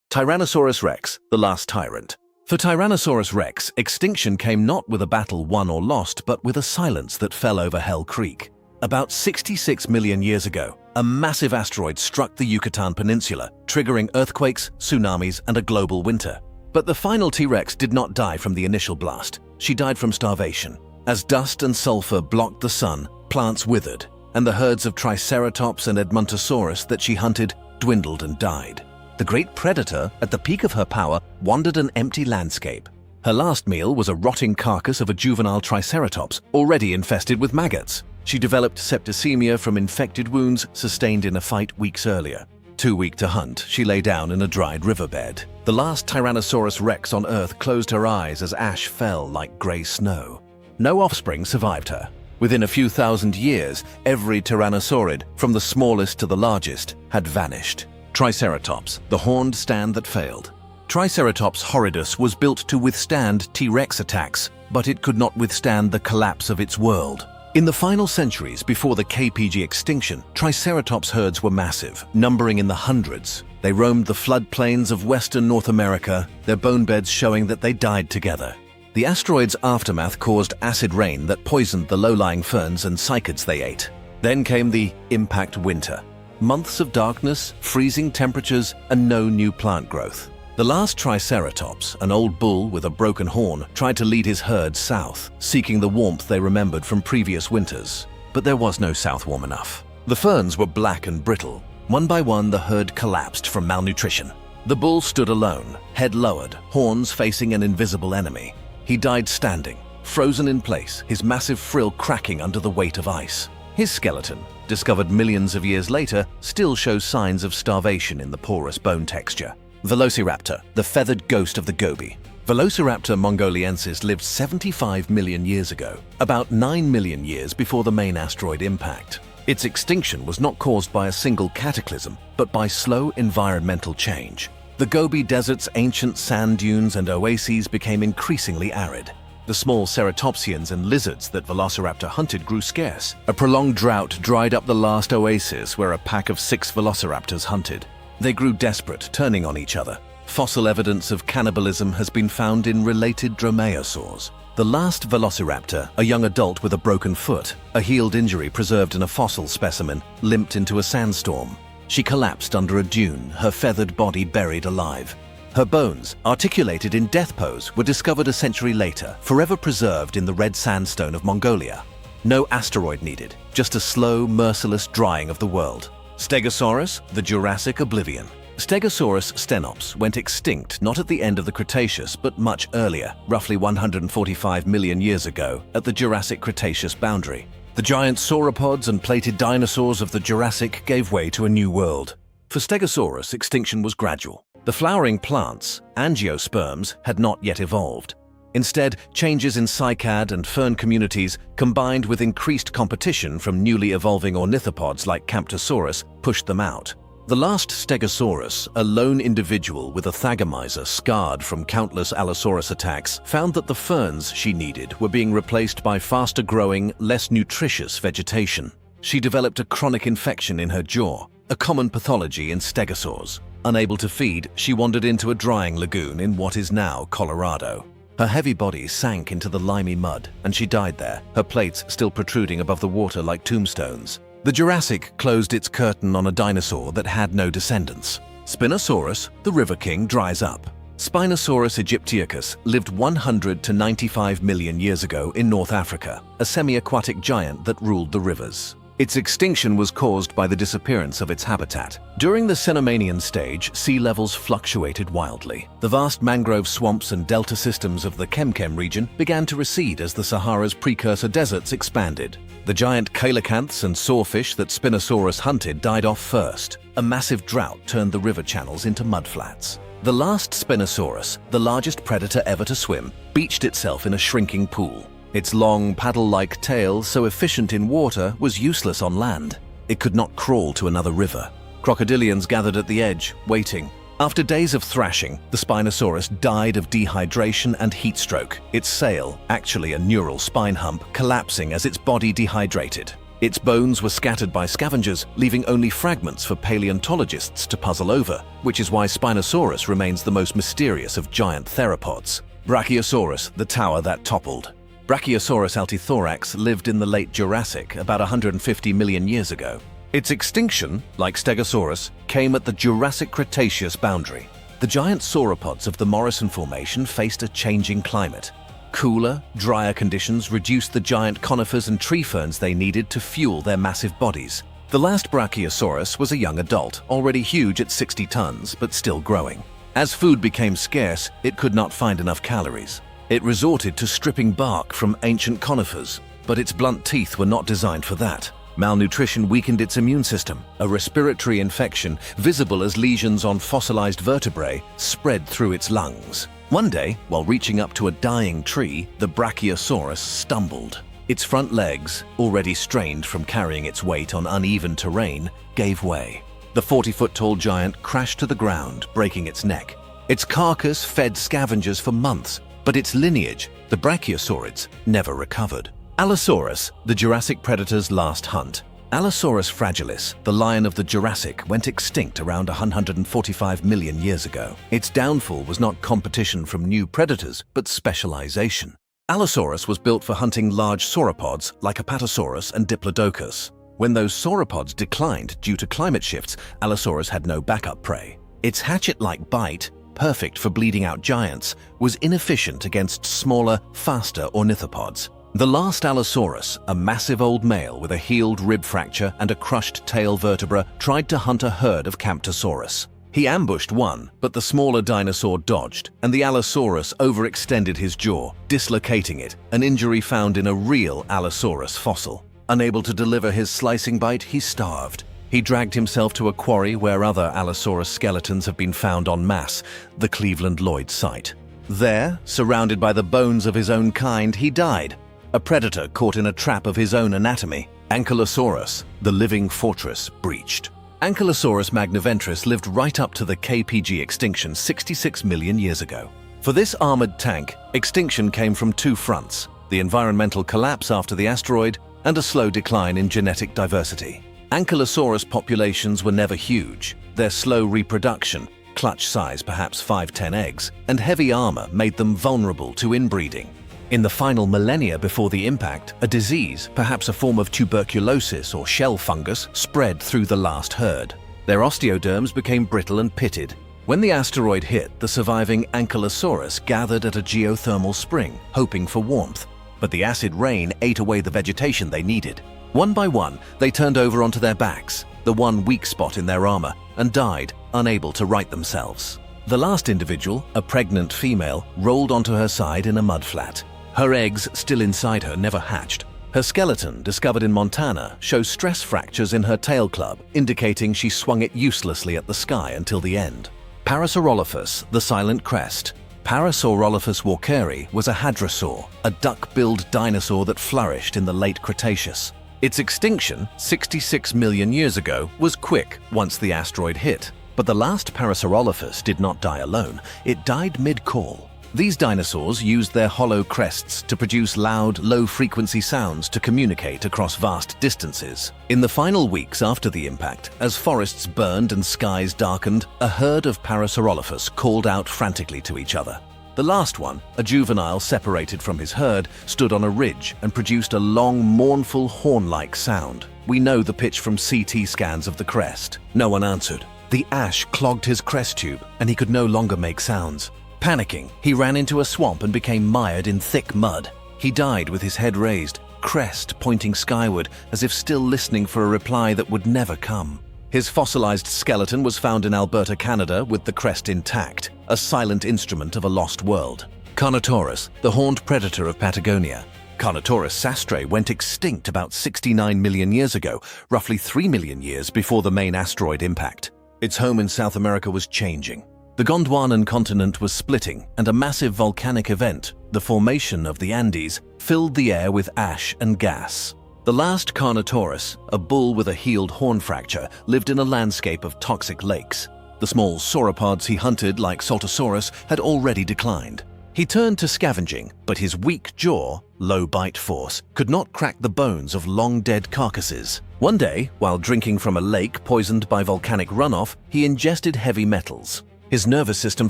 Tyrannosaurus rex, the last tyrant. For Tyrannosaurus rex, extinction came not with a battle won or lost, but with a silence that fell over Hell Creek. About 66 million years ago, a massive asteroid struck the Yucatan Peninsula, triggering earthquakes, tsunamis, and a global winter. But the final T-Rex did not die from the initial blast. She died from starvation. As dust and sulfur blocked the sun, plants withered, and the herds of Triceratops and Edmontosaurus that she hunted dwindled and died. The great predator, at the peak of her power, wandered an empty landscape. Her last meal was a rotting carcass of a juvenile Triceratops, already infested with maggots. She developed septicemia from infected wounds sustained in a fight weeks earlier. Too weak to hunt, she lay down in a dried riverbed. The last Tyrannosaurus rex on Earth closed her eyes as ash fell like grey snow. No offspring survived her. Within a few thousand years, every tyrannosaurid, from the smallest to the largest, had vanished. Triceratops, the horned stand that failed. Triceratops horridus was built to withstand T-Rex attacks, but it could not withstand the collapse of its world. In the final centuries before the KPG extinction, Triceratops herds were massive, numbering in the hundreds. They roamed the floodplains of western North America, their bone beds showing that they died together. The asteroid's aftermath caused acid rain that poisoned the low-lying ferns and cycads they ate. Then came the impact winter. Months of darkness, freezing temperatures, and no new plant growth. The last Triceratops, an old bull with a broken horn, tried to lead his herd south, seeking the warmth they remembered from previous winters. But there was no south warm enough. The ferns were black and brittle. One by one, the herd collapsed from malnutrition. The bull stood alone, head lowered, horns facing an invisible enemy. He died standing, frozen in place, his massive frill cracking under the weight of ice. His skeleton, discovered millions of years later, still shows signs of starvation in the porous bone texture. Velociraptor, the feathered ghost of the Gobi. Velociraptor mongoliensis lived 75 million years ago, about 9 million years before the main asteroid impact. Its extinction was not caused by a single cataclysm, but by slow environmental change. The Gobi Desert's ancient sand dunes and oases became increasingly arid. The small ceratopsians and lizards that Velociraptor hunted grew scarce. A prolonged drought dried up the last oasis where a pack of 6 velociraptors hunted. They grew desperate, turning on each other. Fossil evidence of cannibalism has been found in related dromaeosaurs. The last velociraptor, a young adult with a broken foot, a healed injury preserved in a fossil specimen, limped into a sandstorm. She collapsed under a dune, her feathered body buried alive. Her bones, articulated in death pose, were discovered a century later, forever preserved in the red sandstone of Mongolia. No asteroid needed, just a slow, merciless drying of the world. Stegosaurus, the Jurassic oblivion. Stegosaurus stenops went extinct not at the end of the Cretaceous, but much earlier, roughly 145 million years ago, at the Jurassic-Cretaceous boundary. The giant sauropods and plated dinosaurs of the Jurassic gave way to a new world. For Stegosaurus, extinction was gradual. The flowering plants, angiosperms, had not yet evolved. Instead, changes in cycad and fern communities, combined with increased competition from newly evolving ornithopods like Camptosaurus, pushed them out. The last Stegosaurus, a lone individual with a thagomizer scarred from countless Allosaurus attacks, found that the ferns she needed were being replaced by faster-growing, less nutritious vegetation. She developed a chronic infection in her jaw, a common pathology in stegosaurs. Unable to feed, she wandered into a drying lagoon in what is now Colorado. Her heavy body sank into the limy mud, and she died there, her plates still protruding above the water like tombstones. The Jurassic closed its curtain on a dinosaur that had no descendants. Spinosaurus, the river king, dries up. Spinosaurus aegyptiacus lived 100 to 95 million years ago in North Africa, a semi-aquatic giant that ruled the rivers. Its extinction was caused by the disappearance of its habitat. During the Cenomanian stage, sea levels fluctuated wildly. The vast mangrove swamps and delta systems of the Chemchem region began to recede as the Sahara's precursor deserts expanded. The giant coelacanths and sawfish that Spinosaurus hunted died off first. A massive drought turned the river channels into mudflats. The last Spinosaurus, the largest predator ever to swim, beached itself in a shrinking pool. Its long, paddle-like tail, so efficient in water, was useless on land. It could not crawl to another river. Crocodilians gathered at the edge, waiting. After days of thrashing, the Spinosaurus died of dehydration and heat stroke, its sail, actually a neural spine hump, collapsing as its body dehydrated. Its bones were scattered by scavengers, leaving only fragments for paleontologists to puzzle over, which is why Spinosaurus remains the most mysterious of giant theropods. Brachiosaurus, the tower that toppled. Brachiosaurus altithorax lived in the late Jurassic, about 150 million years ago. Its extinction, like Stegosaurus, came at the Jurassic-Cretaceous boundary. The giant sauropods of the Morrison Formation faced a changing climate. Cooler, drier conditions reduced the giant conifers and tree ferns they needed to fuel their massive bodies. The last Brachiosaurus was a young adult, already huge at 60 tons, but still growing. As food became scarce, it could not find enough calories. It resorted to stripping bark from ancient conifers, but its blunt teeth were not designed for that. Malnutrition weakened its immune system. A respiratory infection, visible as lesions on fossilized vertebrae, spread through its lungs. One day, while reaching up to a dying tree, the Brachiosaurus stumbled. Its front legs, already strained from carrying its weight on uneven terrain, gave way. The 40-foot-tall giant crashed to the ground, breaking its neck. Its carcass fed scavengers for months, but its lineage, the Brachiosaurids, never recovered. Allosaurus, the Jurassic predator's last hunt. Allosaurus fragilis, the lion of the Jurassic, went extinct around 145 million years ago. Its downfall was not competition from new predators, but specialization. Allosaurus was built for hunting large sauropods like Apatosaurus and Diplodocus. When those sauropods declined due to climate shifts, Allosaurus had no backup prey. Its hatchet-like bite, perfect for bleeding out giants, was inefficient against smaller, faster ornithopods. The last Allosaurus, a massive old male with a healed rib fracture and a crushed tail vertebra, tried to hunt a herd of Camptosaurus. He ambushed one, but the smaller dinosaur dodged, and the Allosaurus overextended his jaw, dislocating it, an injury found in a real Allosaurus fossil. Unable to deliver his slicing bite, he starved. He dragged himself to a quarry where other Allosaurus skeletons have been found en masse, the Cleveland Lloyd site. There, surrounded by the bones of his own kind, he died. A predator caught in a trap of his own anatomy. Ankylosaurus, the living fortress, breached. Ankylosaurus magniventris lived right up to the KPG extinction 66 million years ago. For this armored tank, extinction came from two fronts: the environmental collapse after the asteroid and a slow decline in genetic diversity. Ankylosaurus populations were never huge. Their slow reproduction, clutch size perhaps 5–10 eggs, and heavy armor made them vulnerable to inbreeding. In the final millennia before the impact, a disease, perhaps a form of tuberculosis or shell fungus, spread through the last herd. Their osteoderms became brittle and pitted. When the asteroid hit, the surviving Ankylosaurus gathered at a geothermal spring, hoping for warmth. But the acid rain ate away the vegetation they needed. One by one, they turned over onto their backs, the one weak spot in their armor, and died, unable to right themselves. The last individual, a pregnant female, rolled onto her side in a mudflat. Her eggs, still inside her, never hatched. Her skeleton, discovered in Montana, shows stress fractures in her tail club, indicating she swung it uselessly at the sky until the end. Parasaurolophus, the silent crest. Parasaurolophus walkeri was a hadrosaur, a duck-billed dinosaur that flourished in the late Cretaceous. Its extinction, 66 million years ago, was quick once the asteroid hit. But the last Parasaurolophus did not die alone. It died mid-call. These dinosaurs used their hollow crests to produce loud, low-frequency sounds to communicate across vast distances. In the final weeks after the impact, as forests burned and skies darkened, a herd of Parasaurolophus called out frantically to each other. The last one, a juvenile separated from his herd, stood on a ridge and produced a long, mournful, horn-like sound. We know the pitch from CT scans of the crest. No one answered. The ash clogged his crest tube, and he could no longer make sounds. Panicking, he ran into a swamp and became mired in thick mud. He died with his head raised, crest pointing skyward, as if still listening for a reply that would never come. His fossilized skeleton was found in Alberta, Canada, with the crest intact, a silent instrument of a lost world. Carnotaurus, the horned predator of Patagonia. Carnotaurus sastre went extinct about 69 million years ago, roughly 3 million years before the main asteroid impact. Its home in South America was changing. The Gondwanan continent was splitting, and a massive volcanic event, the formation of the Andes, filled the air with ash and gas. The last Carnotaurus, a bull with a healed horn fracture, lived in a landscape of toxic lakes. The small sauropods he hunted, like Saltosaurus, had already declined. He turned to scavenging, but his weak jaw, low bite force, could not crack the bones of long-dead carcasses. One day, while drinking from a lake poisoned by volcanic runoff, he ingested heavy metals. His nervous system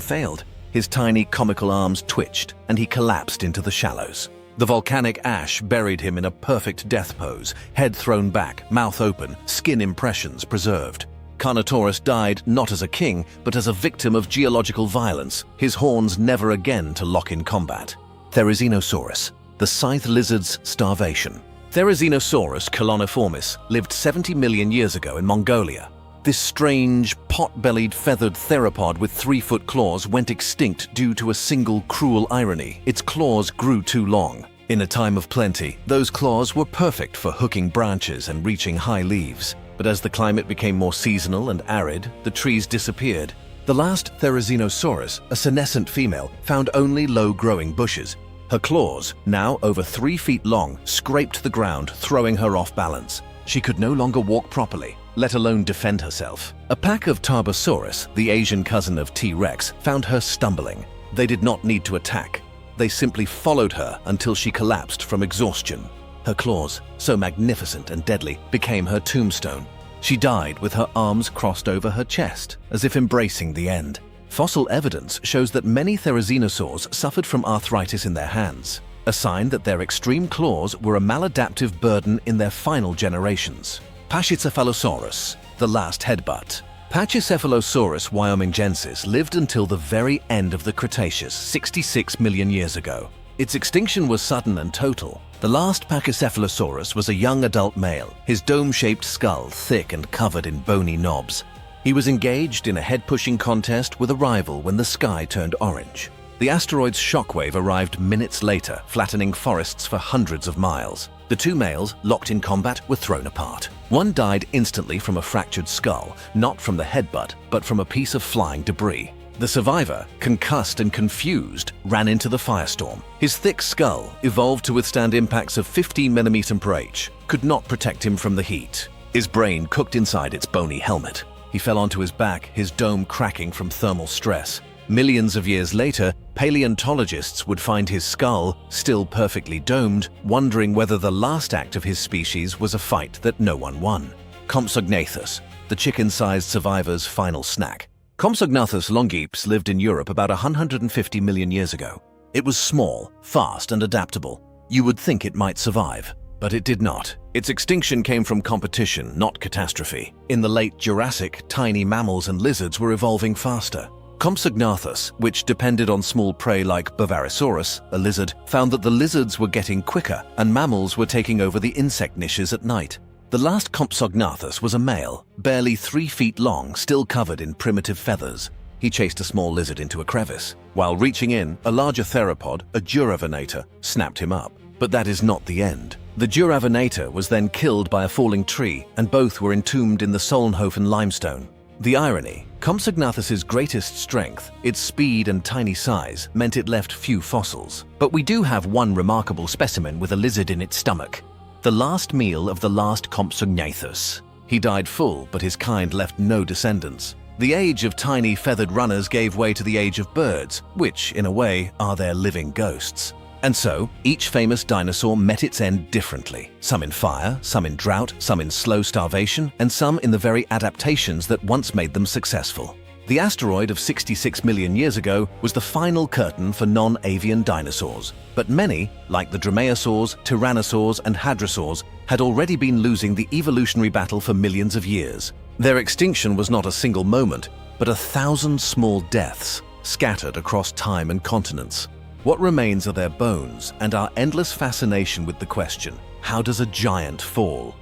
failed. His tiny comical arms twitched, and he collapsed into the shallows. The volcanic ash buried him in a perfect death pose, head thrown back, mouth open, skin impressions preserved. Carnotaurus died not as a king, but as a victim of geological violence, his horns never again to lock in combat. Therizinosaurus, the scythe lizard's starvation. Therizinosaurus coloniformis lived 70 million years ago in Mongolia. This strange, pot-bellied feathered theropod with 3-foot claws went extinct due to a single cruel irony. Its claws grew too long. In a time of plenty, those claws were perfect for hooking branches and reaching high leaves. But as the climate became more seasonal and arid, the trees disappeared. The last Therizinosaurus, a senescent female, found only low-growing bushes. Her claws, now over 3 feet long, scraped the ground, throwing her off balance. She could no longer walk properly, let alone defend herself. A pack of Tarbosaurus, the Asian cousin of T-Rex, found her stumbling. They did not need to attack. They simply followed her until she collapsed from exhaustion. Her claws, so magnificent and deadly, became her tombstone. She died with her arms crossed over her chest, as if embracing the end. Fossil evidence shows that many therizinosaurs suffered from arthritis in their hands, a sign that their extreme claws were a maladaptive burden in their final generations. Pachycephalosaurus, the last headbutt. Pachycephalosaurus wyomingensis lived until the very end of the Cretaceous, 66 million years ago. Its extinction was sudden and total. The last Pachycephalosaurus was a young adult male, his dome-shaped skull thick and covered in bony knobs. He was engaged in a head-pushing contest with a rival when the sky turned orange. The asteroid's shockwave arrived minutes later, flattening forests for hundreds of miles. The two males, locked in combat, were thrown apart. One died instantly from a fractured skull, not from the headbutt, but from a piece of flying debris. The survivor, concussed and confused, ran into the firestorm. His thick skull, evolved to withstand impacts of 15 mm/h, could not protect him from the heat. His brain cooked inside its bony helmet. He fell onto his back, his dome cracking from thermal stress. Millions of years later, paleontologists would find his skull, still perfectly domed, wondering whether the last act of his species was a fight that no one won. Compsognathus, the chicken-sized survivor's final snack. Compsognathus longips lived in Europe about 150 million years ago. It was small, fast, and adaptable. You would think it might survive, but it did not. Its extinction came from competition, not catastrophe. In the late Jurassic, tiny mammals and lizards were evolving faster. Compsognathus, which depended on small prey like Bavarisaurus, a lizard, found that the lizards were getting quicker and mammals were taking over the insect niches at night. The last Compsognathus was a male, barely 3 feet long, still covered in primitive feathers. He chased a small lizard into a crevice. While reaching in, a larger theropod, a Duravanator, snapped him up. But that is not the end. The Duravanator was then killed by a falling tree, and both were entombed in the Solnhofen limestone. The irony, Compsognathus's greatest strength, its speed and tiny size, meant it left few fossils. But we do have one remarkable specimen with a lizard in its stomach. The last meal of the last Compsognathus. He died full, but his kind left no descendants. The age of tiny feathered runners gave way to the age of birds, which, in a way, are their living ghosts. And so, each famous dinosaur met its end differently. Some in fire, some in drought, some in slow starvation, and some in the very adaptations that once made them successful. The asteroid of 66 million years ago was the final curtain for non-avian dinosaurs. But many, like the dromaeosaurs, tyrannosaurs, and hadrosaurs, had already been losing the evolutionary battle for millions of years. Their extinction was not a single moment, but 1,000 small deaths, scattered across time and continents. What remains are their bones and our endless fascination with the question, how does a giant fall?